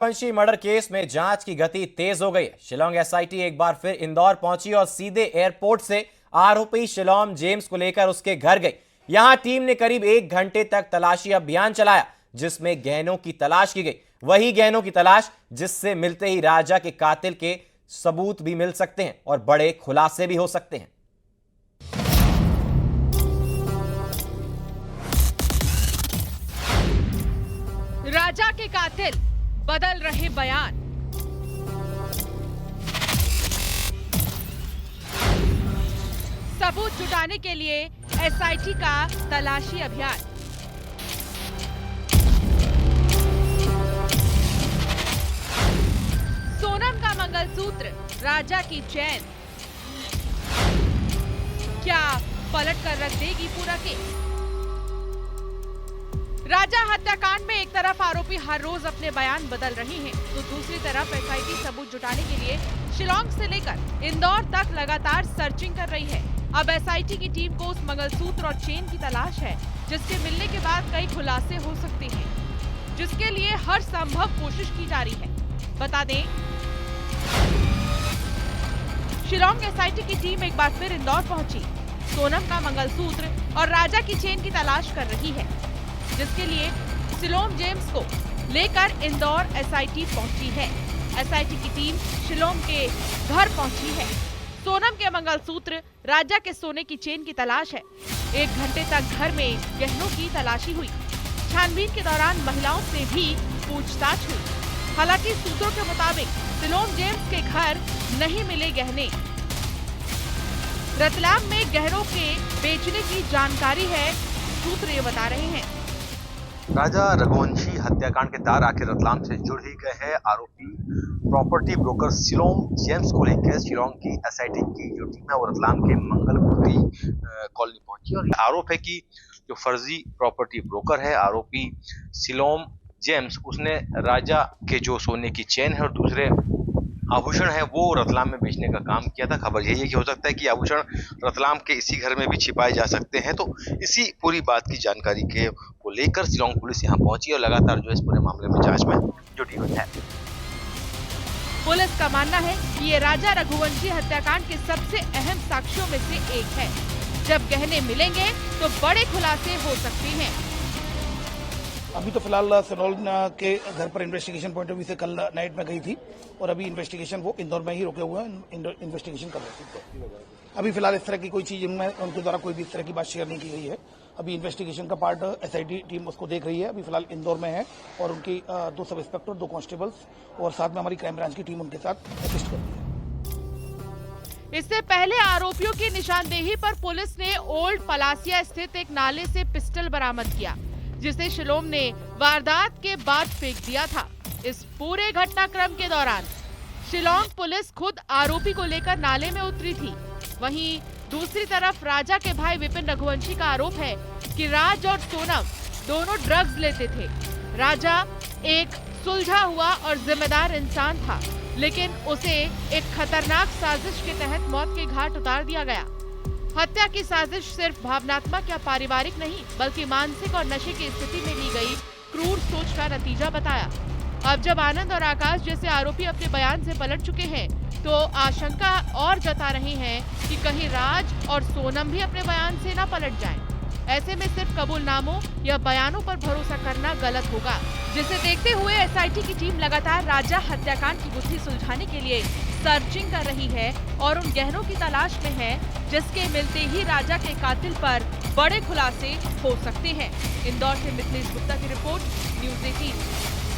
Raghuvanshi murder case में जांच की गति तेज हो गई है। शिलोंग एसआईटी एक बार फिर इंदौर पहुंची और सीधे एयरपोर्ट से आरोपी शिलोंग जेम्स को लेकर उसके घर गई। यहां टीम ने करीब 1 घंटे तक तलाशी अभियान चलाया, जिसमें गहनों की तलाश की गई। वही गहनों की तलाश जिससे मिलते ही राजा के कातिल के सबूत भी मिल सकते हैं और बड़े खुलासे भी हो सकते हैं। राजा के कातिल बदल रहे बयान। सबूत जुटाने के लिए एसआईटी का तलाशी अभियान। सोनम का मंगलसूत्र, राजा की चैन, क्या पलट कर रख देगी पूरा केस? राजा हत्याकांड में एक तरफ आरोपी हर रोज अपने बयान बदल रहे हैं, तो दूसरी तरफ एसआईटी सबूत जुटाने के लिए शिलोंग से लेकर इंदौर तक लगातार सर्चिंग कर रही है। अब एसआईटी की टीम को उस मंगलसूत्र और चेन की तलाश है, जिसके मिलने के बाद कई खुलासे हो सकते हैं, जिसके लिए हर संभव कोशिश की जा रही है। बता दें, शिलोंग एसआईटी की टीम एक बार फिर इंदौर पहुंची, सोनम का मंगलसूत्र और राजा की चेन की तलाश कर रही है, जिसके लिए शिलोंग जेम्स को लेकर इंदौर एसआईटी पहुंची है। एसआईटी की टीम शिलोंग के घर पहुंची है। सोनम के मंगलसूत्र, राजा के सोने की चेन की तलाश है। 1 घंटे तक घर में गहनों की तलाशी हुई। छानबीन के दौरान महिलाओं से भी पूछताछ हुई। हालांकि सूत्रों के मुताबिक शिलोंग जेम्स के घर नहीं मिले गहने। रतलाम में गहनों के बेचने की जानकारी है, सूत्र ये बता रहे हैं। राजा रघुवंशी हत्याकांड के तार आखिर रतलाम से जुड़ ही गए हैं। आरोपी प्रॉपर्टी ब्रोकर शिलोंग जेम्स को लेकर शिलोंग की एसआईटी की जो टीम है वो रतलाम के मंगलमूर्ति कॉलोनी पहुंची और आरोप है कि जो फर्जी प्रॉपर्टी ब्रोकर है आरोपी शिलोंग जेम्स, उसने राजा के जो सोने की चेन है और दूसरे आभूषण है वो रतलाम में बेचने का काम किया था। खबर यही है कि हो सकता है कि आभूषण रतलाम के इसी घर में भी छिपाए जा सकते हैं। तो इसी पूरी बात की जानकारी के को लेकर शिलोंग पुलिस यहां पहुंची और लगातार जो इस पूरे मामले में जांच में जुटी हुई है। पुलिस का मानना है कि ये राजा रघुवंशी हत्याकांड के सबसे अहम साक्ष्यों में से एक है। जब गहने मिलेंगे तो बड़े खुलासे हो सकते हैं। अभी तो फिलहाल सनोल के घर पर इन्वेस्टिगेशन पॉइंट ऑफ व्यू से कल नाइट में गई थी और अभी इन्वेस्टिगेशन वो इंदौर में ही रुके हुए हैं, इन्वेस्टिगेशन कर रहे थे। तो अभी फिलहाल इस तरह की कोई चीज उनके द्वारा कोई भी इस तरह की बात शेयर नहीं की गई है। अभी इन्वेस्टिगेशन का पार्ट एसआईटी टीम उसको देख रही है। अभी फिलहाल इंदौर में है और उनकी 2 सब इंस्पेक्टर, 2 कांस्टेबल्स और साथ में हमारी क्राइम ब्रांच की टीम उनके साथ असिस्ट कर रही है। इससे पहले आरोपियों की निशानदेही पर पुलिस ने ओल्ड पलासिया स्थित एक नाले से पिस्टल बरामद किया, जिसे शिलोंग ने वारदात के बाद फेंक दिया था। इस पूरे घटनाक्रम के दौरान शिलोंग पुलिस खुद आरोपी को लेकर नाले में उतरी थी। वहीं दूसरी तरफ राजा के भाई विपिन रघुवंशी का आरोप है कि राज और सोनम दोनों ड्रग्स लेते थे। राजा एक सुलझा हुआ और जिम्मेदार इंसान था, लेकिन उसे एक खतरनाक साजिश के तहत मौत के घाट उतार दिया गया। हत्या की साजिश सिर्फ भावनात्मक या पारिवारिक नहीं, बल्कि मानसिक और नशे की स्थिति में ली गई क्रूर सोच का नतीजा बताया। अब जब आनंद और आकाश जैसे आरोपी अपने बयान से पलट चुके हैं, तो आशंका और जता रहे हैं कि कहीं राज और सोनम भी अपने बयान से न पलट जाएं। ऐसे में सिर्फ कबूलनामों या बयानों पर भरोसा करना गलत होगा, जिसे देखते हुए एसआईटी की टीम लगातार राजा हत्याकांड की गुत्थी सुलझाने के लिए सर्चिंग कर रही है और उन गहनों की तलाश में है, जिसके मिलते ही राजा के कातिल पर बड़े खुलासे हो सकते हैं। इंदौर से मिथिलेश गुप्ता की रिपोर्ट, न्यूज़ 18।